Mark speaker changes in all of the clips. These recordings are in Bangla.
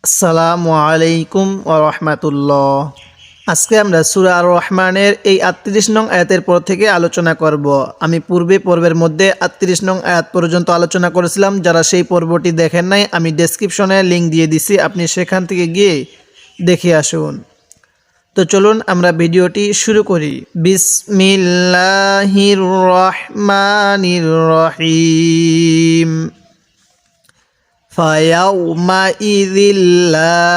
Speaker 1: আসসালামু আলাইকুম ওয়া রাহমাতুল্লাহ। আজকে আমরা সূরা আর রহমানের এই ৩৮ নং আয়াতের পর থেকে আলোচনা করব। আমি পর্বের মধ্যে ৩৮ নং আয়াত পর্যন্ত আলোচনা করেছিলাম। যারা সেই পর্বটি দেখেন নাই, আমি ডেসক্রিপশনে লিংক দিয়ে দিছি, আপনি সেখান থেকে গিয়ে দেখে আসুন। তো চলুন আমরা ভিডিওটি শুরু করি। বিসমিল্লাহির রহমানির রহিম। فيومئذ لا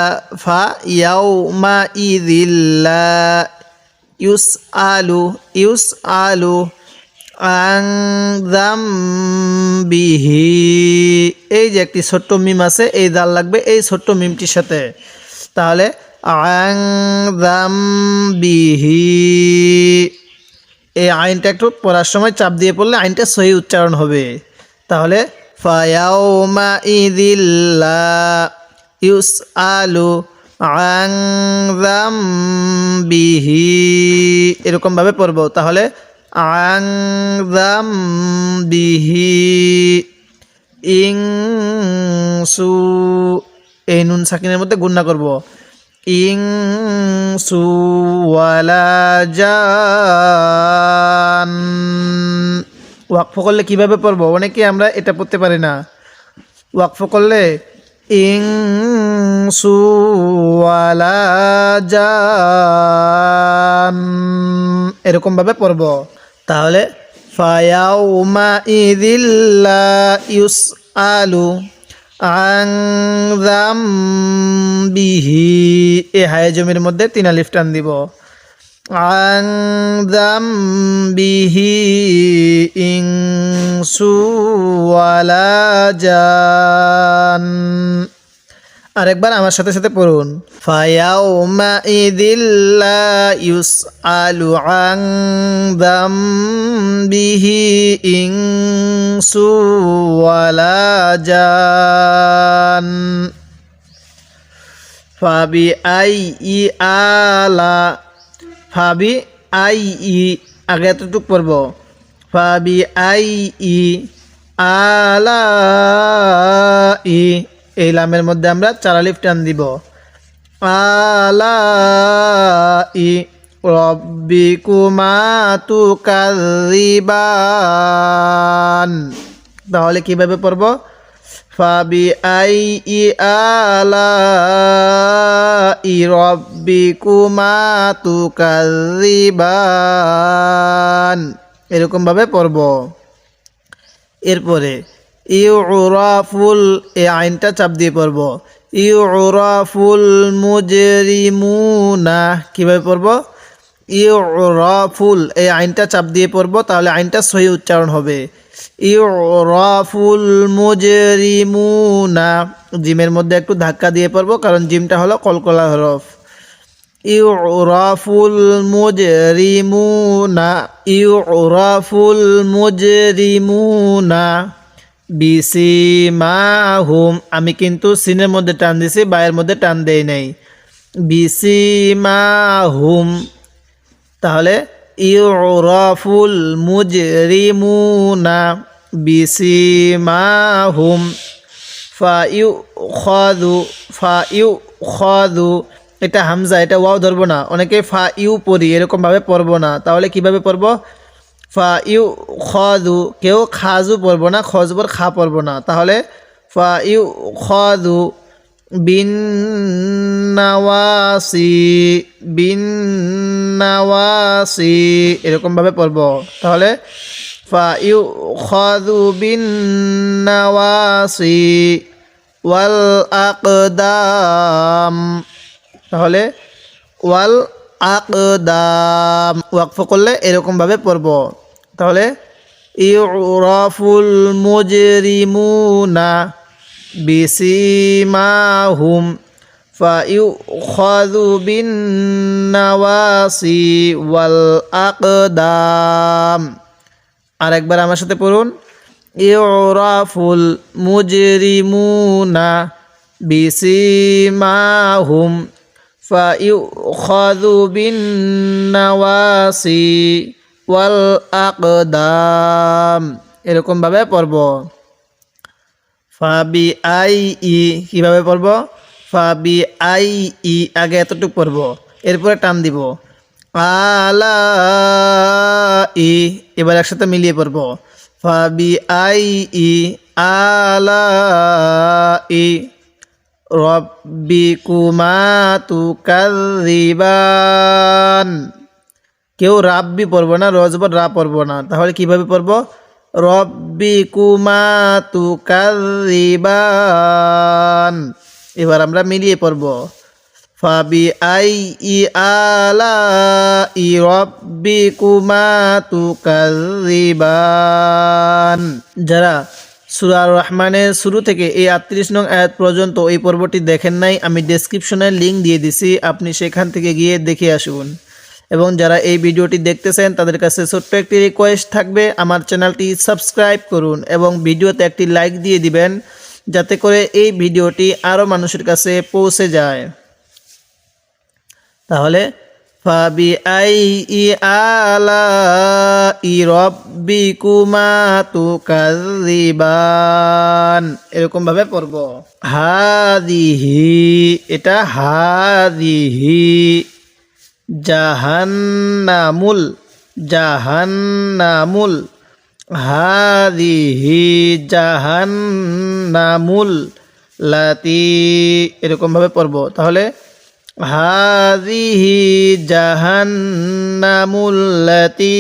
Speaker 1: يسأل عن ذنبه। এই যে একটি ছোট্ট মিম আছে, এই দাল লাগবে এই ছোট্ট মিমটির সাথে, তাহলে আন যামবিহি। এই আইনটা একটু পড়ার সময় চাপ দিয়ে পড়লে আইনটা সহি উচ্চারণ হবে। তাহলে ফায়াউমাইযিল লা ইউসআলু আন যামবিহি, এরকমভাবে পড়ব। তাহলে আন যামবিহি ইনসু, এই নুন সাকিনের মধ্যে গুণনা করব। ইনসু ওয়ালা জান। ওয়াকফ করলে কীভাবে পড়ব? অনেকে আমরা এটা পড়তে পারি না। ওয়াকফ করলে ইনসু ওয়ালা জান, এরকমভাবে পড়ব। তাহলে ফায়াউমাইযিল লা ইউসআলু আন যামবিহি, এই হায়ে জমির মধ্যে ৩ আলিফ টান দিব। আন যামবিহি ইনসু ওয়ালা জান। আরেকবার আমার সাথে সাথে পড়ুন। ফায়াউমাইযিল লা ইউসআলু আন যামবিহি ইনসু ওয়ালা জান। ফাবিআইয়ি আলা, ফাবিআইয়ি আগে এতটুক পড়ব। ফাবিআইয়ি আলাই, এই লামের মধ্যে আমরা ৪ আলিফ টান দিব। আলাই রব্বিকুমা তুকাযযিবান, তাহলে কিভাবে পড়ব? ফাবিআইয়ি আলাই রব্বিকুমা তুকাযযিবান, এরকমভাবে পড়ব। এরপরে ইউরাফুল, এই আইনটা চাপ দিয়ে পড়ব। ইউরাফুল মুজরিমুনা, কীভাবে পড়ব? ইউরাফুল, এই আইনটা চাপ দিয়ে পড়ব, তাহলে আইনটা সহি উচ্চারণ হবে। ইউরাফুল মুজরিমুনা, জিমের মধ্যে একটু ধাক্কা দিয়ে পড়ব, কারণ জিমটা হলো কলকলা হরফ। ইউরাফুল মুজরিমুনা, ইউরাফুল মুজরিমুনা বিসিমাহুম, আমি কিন্তু সিনের মধ্যে টান দিছি, বায়ের মধ্যে টান দেই নাই। বিসিমাহুম, তাহলে ইউরাফুল মুজরিমুনা বিসিমাহুম। ফাইউখাযু, এটা হামজা, এটা ওয়াও ধরবো না, অনেকে ফাইউ পড়ি, এরকমভাবে পড়বো না। তাহলে কিভাবে পড়ব? ফাইউখাযু, কেউ খাজু পড়বো না, খজবর খা পড়বো না। তাহলে ফাইউখাযু বিন্নাওয়াসি, বিন্নাওয়াসি, এরকমভাবে পড়ব। তাহলে ফাইউখাযু বিন্নাওয়াসি ওয়াল আকদাম, তাহলে ওয়াল আকদাম, ওয়াকফ করলে এরকমভাবে পড়ব। তাহলে ইউরাফুল মুজরিমুনা বিসিমাহুম ফাইউখাযু বিন্নাওয়াসি ওয়াল আকদাম। আরেকবার আমার সাথে পড়ুন। ইউরাফুল মুজরিমুনা বিসিমাহুম ফাইউখাযু বিন্নাওয়াসি ওয়াল আকদাম, এরকমভাবে পড়ব। ফাবিআইয়ি, কীভাবে পড়ব? ফাবি আই ই আগে এতটুকু পড়ব, এরপরে টান দিব আলা ই, এবার একসাথে মিলিয়ে পড়ব ফাবি আই ই আলা ই রব্বিকুমা তুকাযযিবান। কেউ রাব্বি পড়ব না, রজবর রা পড়ব না, তাহলে কিভাবে পড়ব? রব্বিকুমা তুকাযযিবান। এবার আমরা মিলিয়ে পড়ব ফাবি আই ই আলা ই রব্বিকুমা তুকাযযিবান। যারা সূরা আর রহমানের শুরু থেকে এই 38 নং আয়াত পর্যন্ত এই পর্বটি দেখেন নাই, আমি ডেসক্রিপশনে লিঙ্ক দিয়ে দিছি, আপনি সেখান থেকে গিয়ে দেখে আসুন। এবং যারা এই ভিডিওটি দেখতেছেন তাদের কাছে ছোট্ট একটি রিকোয়েস্ট থাকবে, আমার চ্যানেলটি সাবস্ক্রাইব করুন এবং ভিডিওতে একটি লাইক দিয়ে দিবেন, যাতে করে এই ভিডিওটি আরও মানুষের কাছে পৌঁছে যায়। তাহলে ফাবি আই ই আলা ই রব্বিকুমা তুকাযযিবান, এরকম ভাবে পড়ব। হাদিহি, এটা হাদিহি, জাহান্নামুল, জাহান্নামুল, হাদিহি জাহান্নামুল লাতি, এরকম ভাবে পড়ব। তাহলে হাদিহি জাহান্নামুল লাতি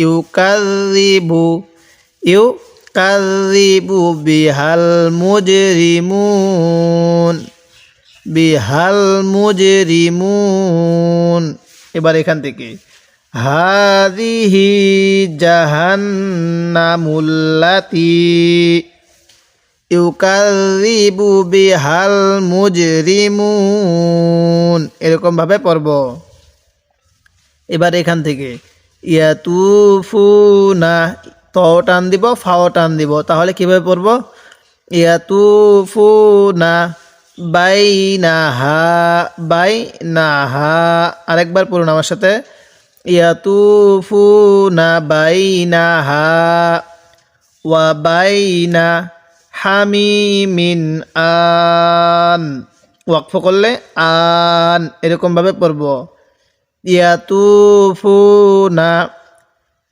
Speaker 1: ইউকাযযিবু বিহাল মুজরিমুন, বিহাল মুজরিমুন। এবার এখান থেকে হাদিহি জাহান্নামুল লাতি ইউকাযযিবু বিহাল মুজরিমুন, এরকম ভাবে পড়ব। এবার এখান থেকে ইয়াতুফুনা, ত টান দিব, ফাও টান দিব, তাহলে কিভাবে পড়ব? ইয়াতুফুনা বাইনাহা, বাইনাহা, আরেকবার পড়ুন আমার সাথে, ইয়াতুফুনা বাইনাহা ওয়া বাইনা হামিমিন আন, ওয়াকফ করলে আন, এরকম ভাবে পড়ব। ইয়াতুফুনা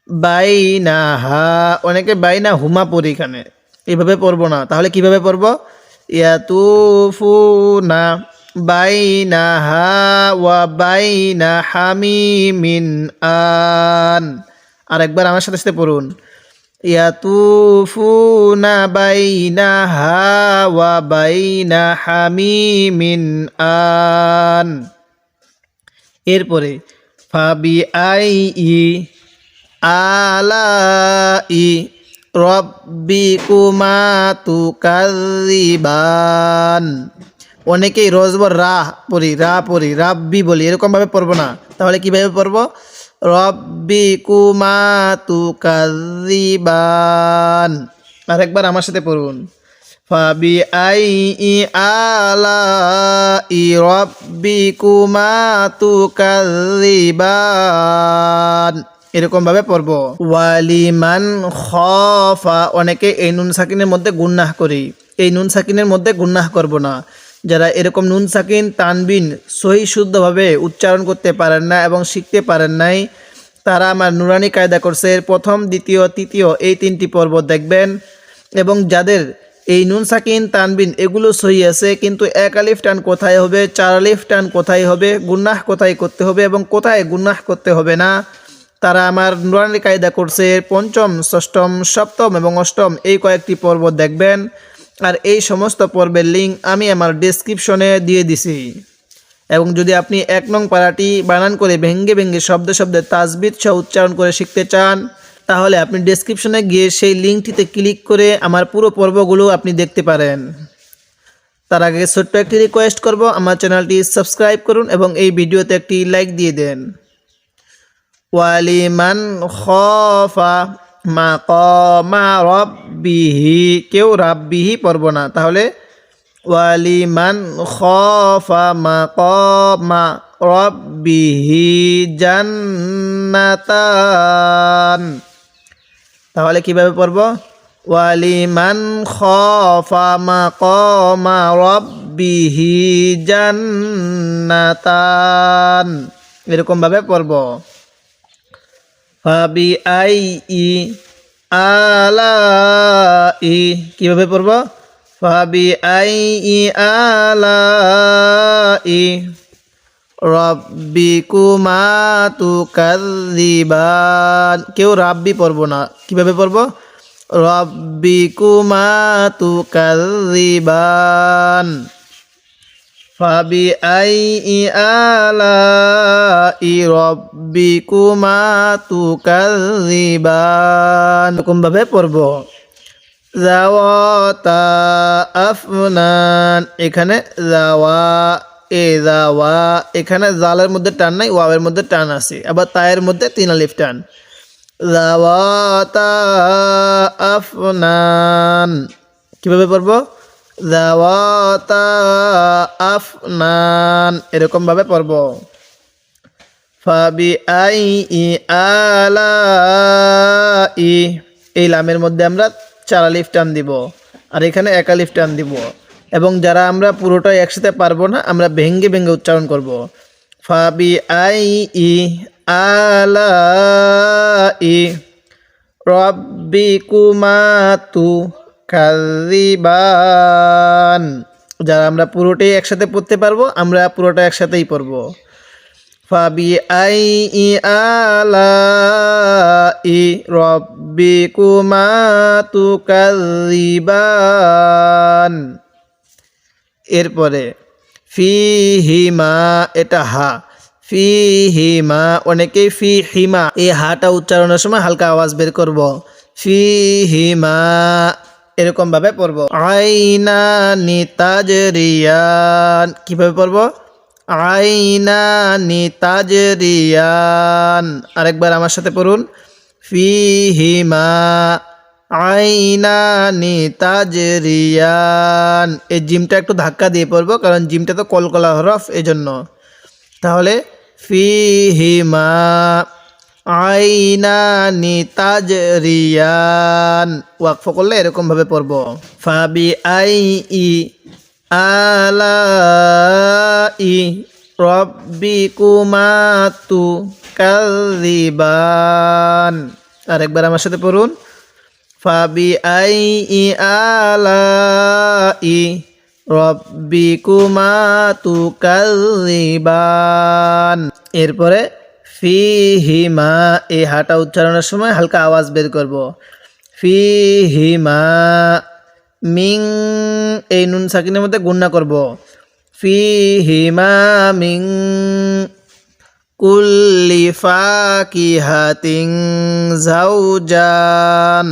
Speaker 1: বাইনাহা, অনেকে বাইনা হুমা পড়ি, এখানে এইভাবে পড়ব না, তাহলে কিভাবে পড়ব? ইয়াতুফুনা বাইনাহা ওয়া বাইনা হামিমিন আন। আরেকবার আমার সাথে সাথে পড়ুন, ইয়াতুফুনা বাইনাহা ওয়া বাইনা হামিমিন আন। এরপরে ফাবি আই ই আলা ই রব্বিকুমা তুকাযযিবান। অনেকেই রজবর রা পড়ি, রা পড়ি, রাব্বি বলি, এরকম ভাবে পড়ব না, তাহলে কিভাবে পড়ব? রব্বিকুমা তুকাযযিবান। আরেকবার আমার সাথে পড়ুন, ফাবি আই ই আলা ই রব্বিকুমা তুকাযযিবান, এরকম ভাবে পড়ব। ওয়ালিমান খাফা, অনেকে এই নুন সাকিনের মধ্যে গুন্নাহ করি, এই নুন সাকিনের মধ্যে গুন্নাহ করব না। যারা এরকম নুন সাকিন তানবিন সহি শুদ্ধভাবে উচ্চারণ করতে পারেন না এবং শিখতে পারেন নাই, তারা আমার নুরানি কায়দা কোর্সের প্রথম, দ্বিতীয়, তৃতীয় এই 3টি পর্ব দেখবেন। এবং যাদের এই নুন সাকিন তানবিন এগুলো সহি আছে, কিন্তু 1 আলিফ টান কোথায় হবে, 4 আলিফ টান কোথায় হবে, গুন্নাহ কোথায় করতে হবে এবং কোথায় গুন্নাহ করতে হবে না, তারা আমার নুরানি কায়দা কোর্সের 5ম, 6ম, 7ম এবং 8ম এই কয়েকটি পর্ব দেখবেন। আর এই সমস্ত পর্বের লিঙ্ক আমি আমার ডেসক্রিপশনে দিয়ে দিছি। এবং যদি আপনি 1 নং পারাটি বানান করে ভেঙ্গে ভেঙ্গে শব্দে শব্দে তাজবিদ সহ উচ্চারণ করে শিখতে চান, তাহলে আপনি ডেসক্রিপশনে গিয়ে সেই লিঙ্কটিতে ক্লিক করে আমার পুরো পর্বগুলো আপনি দেখতে পারেন। তার আগে ছোট্ট একটি রিকোয়েস্ট করব, আমার চ্যানেলটি সাবস্ক্রাইব করুন এবং এই ভিডিওতে একটি লাইক দিয়ে দেন। ওয়ালিমান খাফা মাকামা রাব্বিহি, কেউ রাব্বিহি পড়ব না, তাহলে ওয়ালিমান খাফা মাকামা রাব্বিহি জান্নাতান, তাহলে কিভাবে পড়ব? ওয়ালিমান খাফা মাকামা রাব্বিহি রাব্বিহি জান্নাতান, এরকম ভাবে পড়ব। ফাবি আই ই আলাই, কিভাবে পড়ব? ফাবি আই ই আলাই রব্বিকুমা তুকাযযিবান, কেউ রাব্বি পড়ব না, কিভাবে পড়ব? রব্বিকুমা তুকাযযিবান ফাবি আই ই আলাই রব্বিকুমা তুকাযযিবান, এরকম ভাবে পড়ব। যাওয়াতা আফনান, এখানে যাওয়া যাওয়া, এখানে জালের মধ্যে টান নাই, ওয়াওয়ের মধ্যে টান আছে, আবার তায়ের মধ্যে 3 আলিফ টান। যাওয়াতা আফনান, কিভাবে পড়ব? যাওয়াতা আফনান, এরকম ভাবে পড়ব। ফাবি আই ই আলাই, এই লামের মধ্যে আমরা 4 আলিফ টান দিব, আর এখানে 1 আলিফ টান দিব। এবং যারা আমরা পুরোটাই একসাথে পারবো না, আমরা ভেঙ্গে ভেঙ্গে উচ্চারণ করব। ফাবি আই ই আলাই রব্বিকুমা তুকাযযিবান, যারা আমরা পুরোটাই একসাথে পড়তে পারবো, আমরা পুরোটা একসাথেই পড়ব। ফাবি আই ই আলাই রব্বিকুমা তুকাযযিবান। এরপরে ফিহিমা, এটা হা, ফিহিমা, অনেকেই ফিহিমা এই হাটা উচ্চারণের সময় হালকা আওয়াজ বের করব। ফিহিমা, এরকম ভাবে পড়ব। আইনানি তাজরিয়ান, কিভাবে পড়ব? আইনানি তাজরিয়ান, আরেকবার আমার সাথে পড়ুন। ফিহিমা আইনানি তাজরিয়ান, এই জিমটা একটু ধাক্কা দিয়ে পড়বো, কারণ জিমটা তো কলকলা হরফ, এজন্য। তাহলে ফিহিমা আইনানি তাজরিয়ান, ওয়াকফ করলে এরকম ভাবে পড়ব। ফাবি আই ই আলাই রব্বিকুমা তুকাযযিবান, আরেকবার আমার সাথে পড়ুন। ফাবি আই ই আলাই রব্বিকুমা তুকাযযিবান। এরপরে ফিহিমা, এই হাটা উচ্চারণের সময় হালকা আওয়াজ বের করব। ফিহিমা মিং, এই নুন সাকিনের মধ্যে গুণনা করব। ফিহিমা মিং কুল্লি ফাকিহাতিন যাওজান,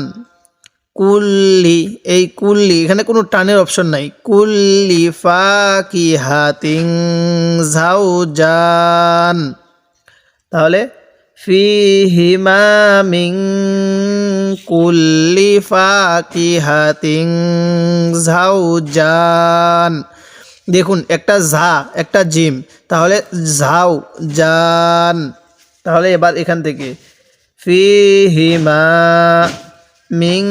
Speaker 1: কুল্লি, এই কুল্লি এখানে কোনো টানের অপশন নাই। কুল্লি ফাকিহাতিন যাওজান, তাহলে ফিহিমা মিন কুল্লি ফাকিহাতিন যাওজান। দেখুন, একটা ঝা একটা জিম, তাহলে ঝাও জান। তাহলে এবার এখান থেকে ফিহিমা মিন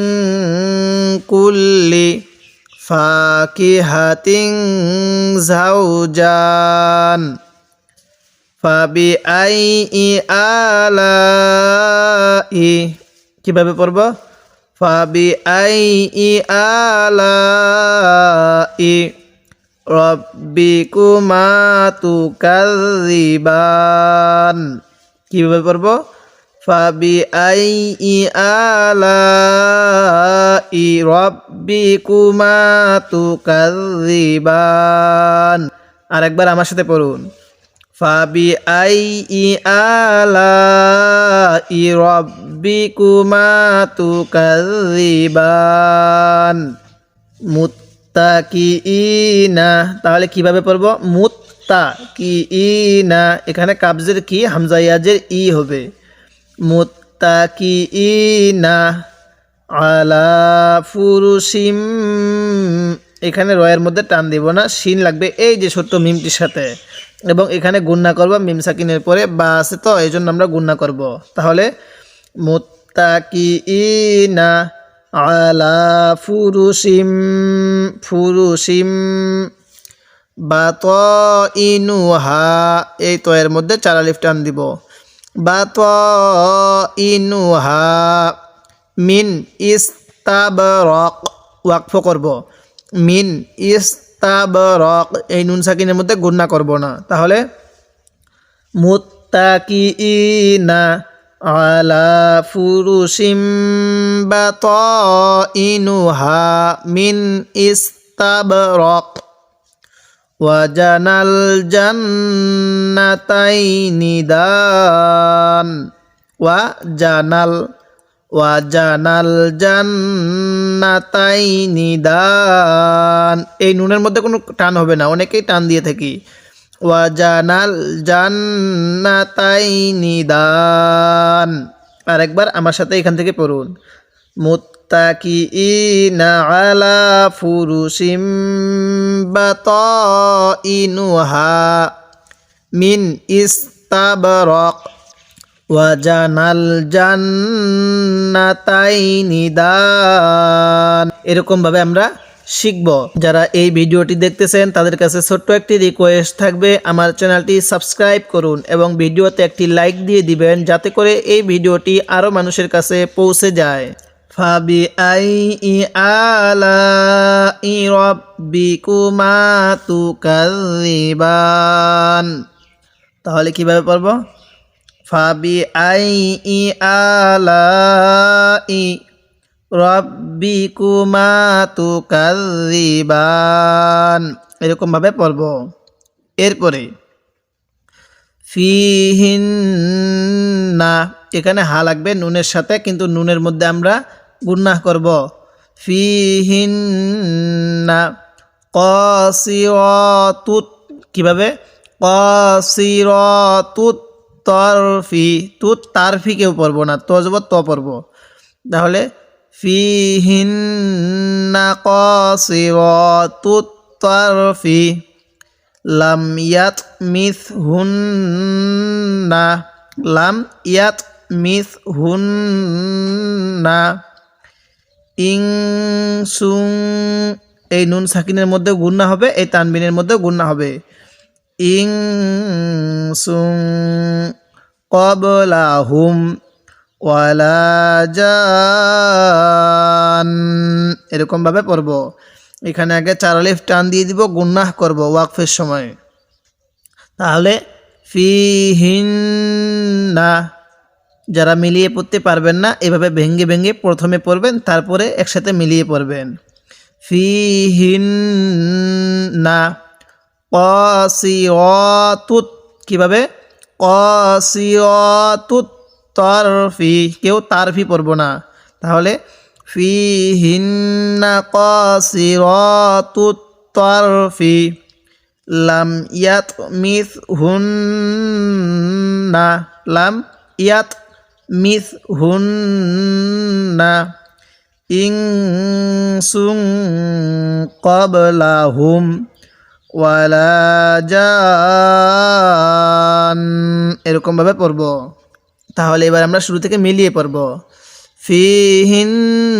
Speaker 1: কুল্লি ফাকিহাতিন যাওজান ফাবি আই ই আলাই, কিভাবে পড়ব? ফাবি আই ই আলাই রব্বিকুমা তুকাযযিবান, কিভাবে পড়ব? ফাবি আই ই আলাই রব্বিকুমা তুকাযযিবান। আরেকবার আমার সাথে পড়ুন। ফাবি আই ই আলাই রব্বিকুমা তুকাযযিবান মুত্তাকিইনা, তাহলে কিভাবে পড়ব? মুত্তাকিইনা, এখানে কাবজের কি, হামজা ইয়াজের ই হবে। মুত্তাকিইনা আলা ফুরুশিম, এখানে রয়ের মধ্যে টান দিব না, শিন লাগবে এই যে ছোট্ট মিমটির সাথে, এবং এখানে গুণনা করব মিম সাকিনের পরে বা আছে, তো এই জন্য আমরা গুণনা করব। তাহলে মুত্তাকিইনা আলা ফুরুশিম, ফুরুশিম বাতাইনুহা, এই তো এর মধ্যে 4 আলিফ টান দিব। বাতাইনুহা মিন ইস্তাবরক, ওয়াকফ করব। মিন ইস্তাবরক, এই নুন সাকিনের মধ্যে গুণনা করব না। তাহলে মুত্তাকিইনা আলা ফুরুশিম বাতাইনুহা মিন ইস্তাবরক ওয়াজানাল জান্নাতাইনি দান, ওয়াজানাল জান্নাতাইনি দান, এই নুনের মধ্যে কোনো টান হবে না, অনেকেই টান দিয়ে থাকি। ওয়াজানাল জান্নাতাইনি দান। আরেকবার আমার সাথে এখান থেকে পড়ুন। মুত্তাকিইনা আলা ফুরুশিম বাতাইনুহা মিন ইস্তাবরক ওয়াজানাল জান্নাতাইনি দান। এরকমভাবে আমরা শিখব। যারা এই ভিডিওটি দেখতেছেন তাদের কাছে ছোট্ট একটি রিকোয়েস্ট থাকবে, আমার চ্যানেলটি সাবস্ক্রাইব করুন এবং ভিডিওতে একটি লাইক দিয়ে দিবেন, যাতে করে এই ভিডিওটি আরও মানুষের কাছে পৌঁছে যায়। ফাবিআইই আলাই রাব্বিকুমা তুকাযযিবান, তাহলে কিভাবে পড়ব? ফাবিআইই আলাই রাব্বিকুমা তুকাযযিবান, এরকমভাবে পড়ব। এরপরে ফিহিন্না, এখানে হা লাগবে নুনের সাথে, কিন্তু নুনের মধ্যে আমরা গুন্নাহ করব। ফিহিন্না কাসিরাতুত, কিভাবে? কাসিরাতুত তরফি, তুত তারফি কেউ পড়ব না, তো যাব ত পড়ব। তাহলে ফিহিন্না কাসিরাতুত তরফি লাম ইয়াতমিসহুন্না, লাম ইয়াতমিসহুন্না ইনসুন, এই নুন সাকিনের মধ্যে গুন্না হবে, এই তানবিনের মধ্যে গুন্না হবে। ইনসুন ক্বাবলাহুম ওয়ালা জান, এরকমভাবে পড়ব। এখানে আগে 4 আলিফ টান দিয়ে দিব, গুন্নাহ করব ওয়াকফের সময়। তাহলে ফিহিন্না, যারা মিলিয়ে পড়তে পারবেন না এভাবে ভেঙ্গে ভেঙ্গে প্রথমে পড়বেন, তারপরে একসাথে মিলিয়ে পড়বেন। ফিহিন্না কাসিরাতুত, কিভাবে? কাসিরাতুত তরফি, কেউ তারফি পড়ব না। তাহলে ফিহিন্না কাসিরাতুত তরফি লাম ইয়াতমিসহুন্না, লাম ইয়াতমিসহুন্না ইনসুন ক্বাবলাহুম ওয়ালা জান, এরকমভাবে পড়ব। তাহলে এবার আমরা শুরু থেকে মিলিয়ে পড়ব। ফিহিন্না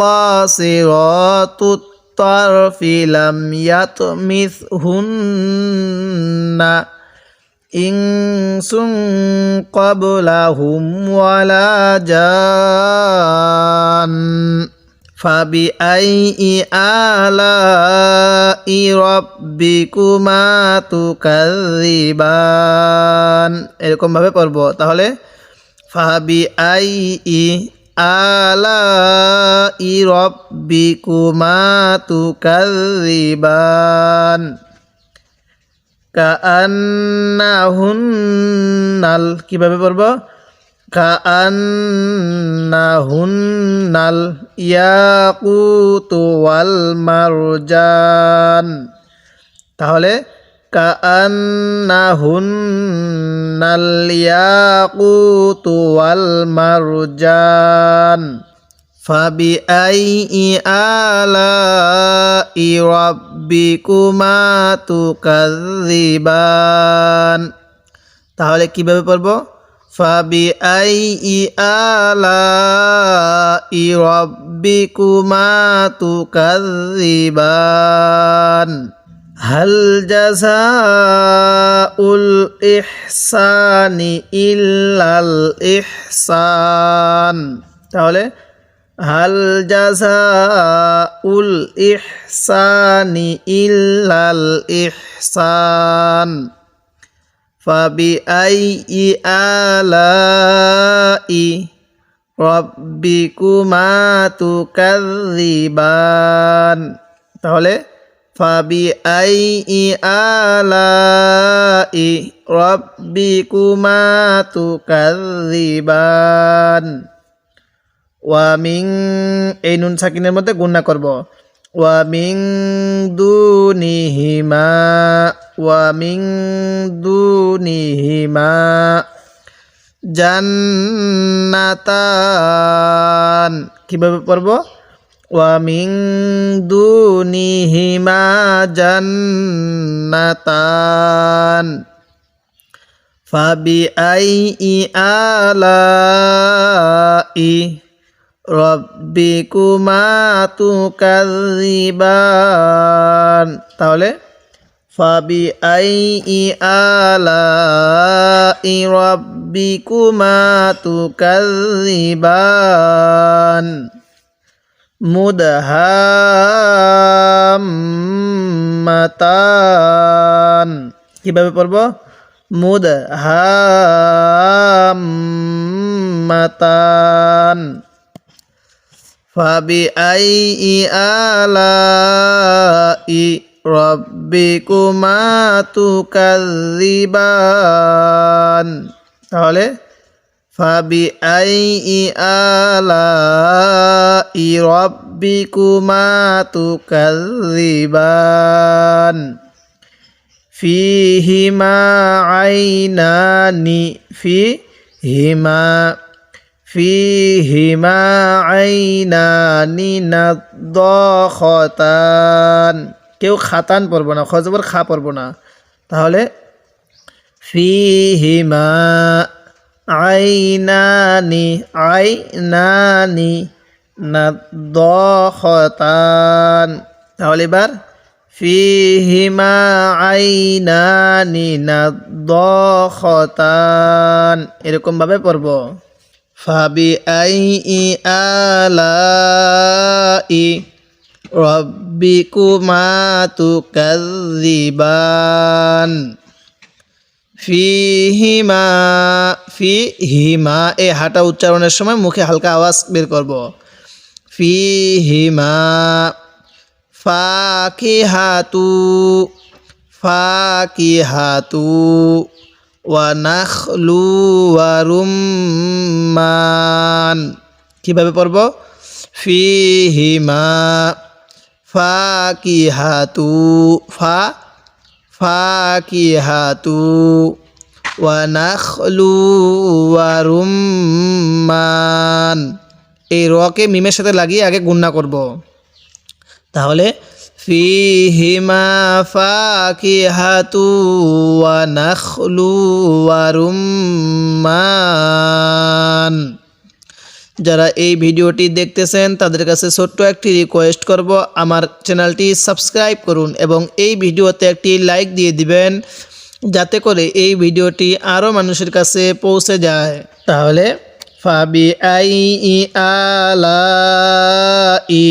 Speaker 1: কাসিরাতুত তরফি লাম ইয়াতমিসহুন্না ইনসুন ক্বাবলাহুম ওয়ালা জান। ফাবিআইই আলাই রাব্বিকুমা তুকাযযিবান, এরকমভাবে পড়ব। তাহলে ফাবিআইই আলাই রাব্বিকুমা তুকাযযিবান কাআন্নাহুন্নাল, কিভাবে পড়ব? কাআন্নাহুন্নাল ইয়াকুতু ওয়াল মারজান। তাহলে কাআন্নাহুন্নাল ইয়াকুতু ওয়াল মারজান। ফাবিআইই আলাই রাব্বিকুমা তুকাযযিবান, তাহলে কিভাবে পড়ব? ফাবিআইই আলাই রাব্বিকুমা তুকাযযিবান। হাল জাযাউল ইহসানি ইল্লাল ইহসান। তাহলে হাল জাযাউল ইহসানি ইল্লাল ইহসান। ফাবিআইয়ি আলাই রাব্বিকুমা তুকাযযিবান। তাহলে ফাবিআইয়ি আলাই রাব্বিকুমা তুকাযযিবান। ওয়া মিন, এই নুন সাকিনের মধ্যে গুণনা করব। ওয়া মিন দুনিহিমা, ওয়া মিন দুনিহিমা জান্নাতান। কিভাবে পড়ব? ওয়া মিন দুনিহিমা জান্নাতান। ফাবিআইয়ি আলাই রাব্বিকুমা তুকাযযিবান। তাহলে ফাবিআইয়ি আলাই রাব্বিকুমা তুকাযযিবান। মুদহাম্মাতান। কিভাবে পড়ব? মুদহাম্মাতান। ফাবিআইয়ি আলাই রাব্বিকুমা তুকাযযিবান। তাহলে ফাবিআইয়ি আলাই রাব্বিকুমা তুকাযযিবান। ফীহিমা আইনানি, ফীহিমা আইনানি নাদ্দাখাতান। কেউ খাতান পড়ব না, খজবর খা পড়ব না। তাহলে ফীহিমা আইনানি, আইনানি নাদ্দাখাতান। তাহলে এবার ফীহিমা আইনানি নাদ্দাখাতান, এরকম ভাবে পড়ব। ফাবিআইয়ি আলাই রাব্বিকুমা তুকাযযিবান। ফীহিমা, ফীহিমা এই হাটা উচ্চারণের সময় মুখে হালকা আওয়াজ বের করব। ফীহিমা ফাকিহাতু, ফাকিহাতু ওয়া নাখলু ওয়া রুম্মান। কিভাবে পড়ব? ফীহিমা ফাকিহাতু, ফাকিহাতু ওয়া নাখলু ওয়া রুম্মান। এই রকে মিমের সাথে লাগিয়ে আগে গুণনা করব। তাহলে ফীহিমা ফাকিহাতু ওয়া নাখলু ওয়া রুম্মান। যারা এই ভিডিওটি দেখতেছেন তাদের কাছে ছোট্ট একটি রিকোয়েস্ট করব, আমার চ্যানেলটি সাবস্ক্রাইব করুন এবং এই ভিডিওতে একটি লাইক দিয়ে দিবেন, যাতে করে এই ভিডিওটি আরও মানুষের কাছে পৌঁছে যায়। তাহলে ফাবিআইয়ি আলাই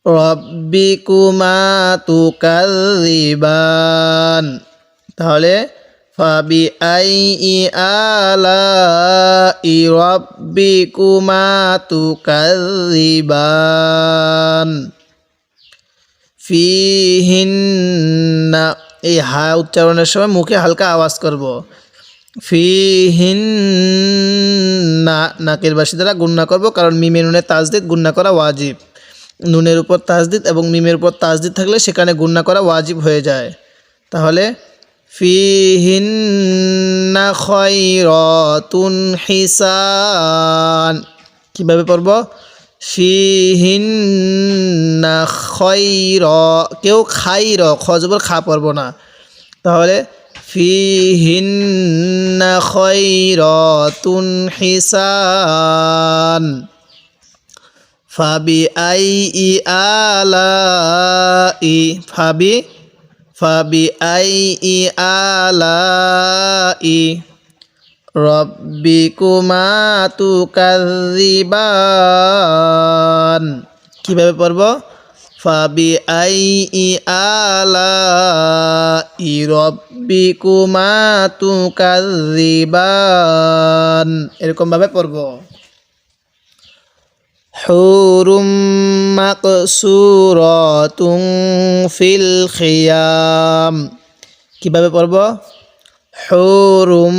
Speaker 1: রাব্বিকুমা তুকাযযিবান। তাহলে ফাবিআইয়ি আলাই রাব্বিকুমা তুকাযযিবান। ফীহিন্না, এই হা উচ্চারণের সময় মুখে হালকা আওয়াজ করব। ফীহিন্না, নাকের বাসি দ্বারা গুণনা করব, কারণ মিমে নুনে তাজদিদ গুণনা করা ওয়াজিব। নুনের উপর তাজদিদ এবং মিমের উপর তাজদিদ থাকলে সেখানে গুণনা করা ওয়াজিব হয়ে যায়। তাহলে ফীহিন্না খায়রাতুন হিসান। কিভাবে পড়ব? ফীহিন্না খায়র, কেউ খাইর খজবর খা পড়ব না। তাহলে ফীহিন্না খায়রাতুন হিসান। ফাবিআইয়ি আলাই, ফাবিআইয়ি আলাই রব্বিকুমা তুকাযযিবান। কিভাবে পড়ব? ফাবিআইয়ি আলাই রব্বিকুমা তুকাযযিবান, এরকম ভাবে পড়ব। হুরুম মাকসুরাতুন ফিল খিয়াম। কিভাবে পড়ব? হুরুম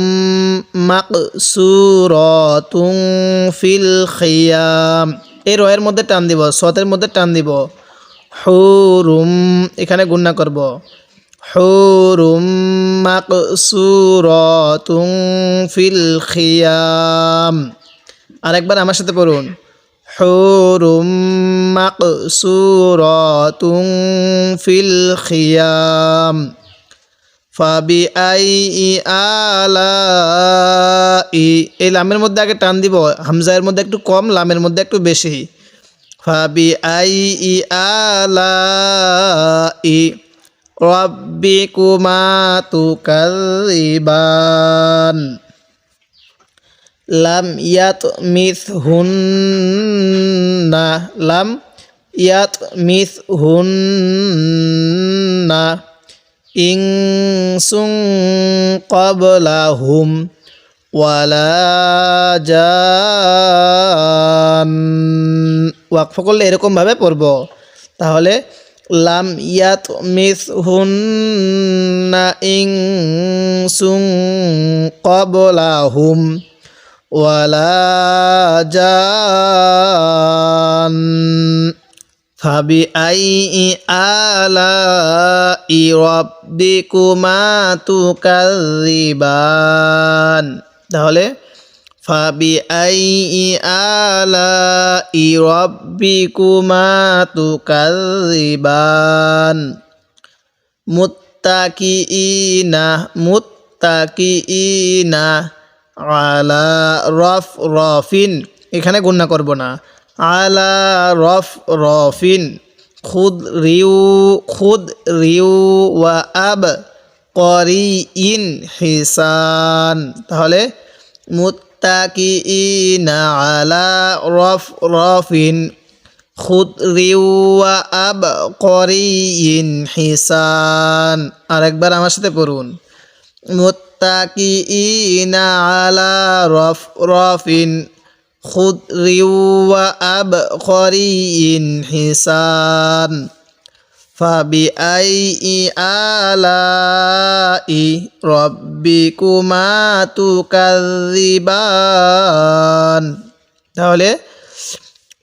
Speaker 1: মাকসুরাতুন ফিল খিয়াম। এই রয়ের মধ্যে টান দিব, সতের মধ্যে টান দিব। হুরুম, এখানে গুণনা করব। হুরুম মাকসুরাতুন ফিল খিয়াম। আরেকবার আমার সাথে পড়ুন। হুরুম মাকসুরাতুন ফিল খিয়াম। ফাবিআইয়ি আলাই, এই লামের মধ্যে আগে টান দিব, হামজার মধ্যে একটু কম, লামের মধ্যে একটু বেশি। ফাবিআইয়ি আলাই রব্বিকুমা তুকাযযিবান। লাম ইয়াতমিসহুন্না, লাম ইয়াতমিসহুন্না ইনসুন ক্বাবলাহুম ওয়ালা জান। ওয়াকফ করলে এরকমভাবে পড়ব। তাহলে লাম ইয়াতমিসহুন্না ইনসুন ক্বাবলাহুম ওয়ালা জান। ফাবিআইয়ি আলাই রব্বিকুমা তুকাযযিবান। তাহলে ফাবিআইয়ি আলাই রব্বিকুমা তুকাযযিবান। মুত্তাকিইনা আলা রফরফিন, এখানে গুণনা করব না। আলা রফরফিন খুদরিউ ওয়া আবকারিইন হিসান। তাহলে মুত্তাকিইনা আলা রফরফিন খুদরিউ ওয়া আবকারিইন হিসান। আরেকবার আমার সাথে পড়ুন। মুত্তাকিইনা আলা রফরফিন খুদরিউ ওয়া আবকারিইন হিসান। ফাবিআইয়ি আলাই রব্বিকুমা তুকাযযিবান। তাহলে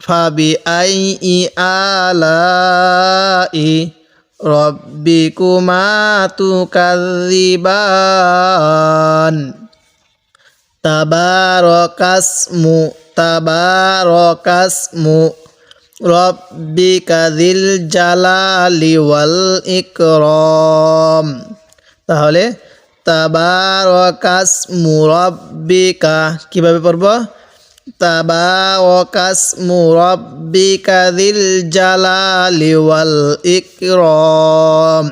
Speaker 1: ফাবিআইয়ি আলাই রব্বিকুমা তুকাযযিবান। তাবারাকাসমু রব্বিকা যিল জালালি ওয়াল ইকরাম। তাহলে তাবারাকাসমু রব্বিকা, কিভাবে পড়ব? তাবারাকাসমু রব্বিকা যিল জালালি ওয়াল ইকরাম,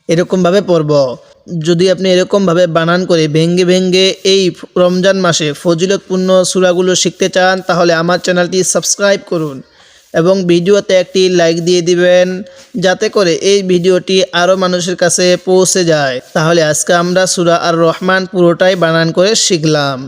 Speaker 1: এরকমভাবে পড়ব। যদি আপনি এরকমভাবে বানান করে ভেঙ্গে ভেঙ্গে এই রমজান মাসে ফজিলতপূর্ণ সূরাগুলো শিখতে চান, তাহলে আমার চ্যানেলটি সাবস্ক্রাইব করুন এবং ভিডিওতে একটি লাইক দিয়ে দিবেন, যাতে করে এই ভিডিওটি আরও মানুষের কাছে পৌঁছে যায়। তাহলে আজকে আমরা সূরা আর রহমান পুরোটাই বানান করে শিখলাম।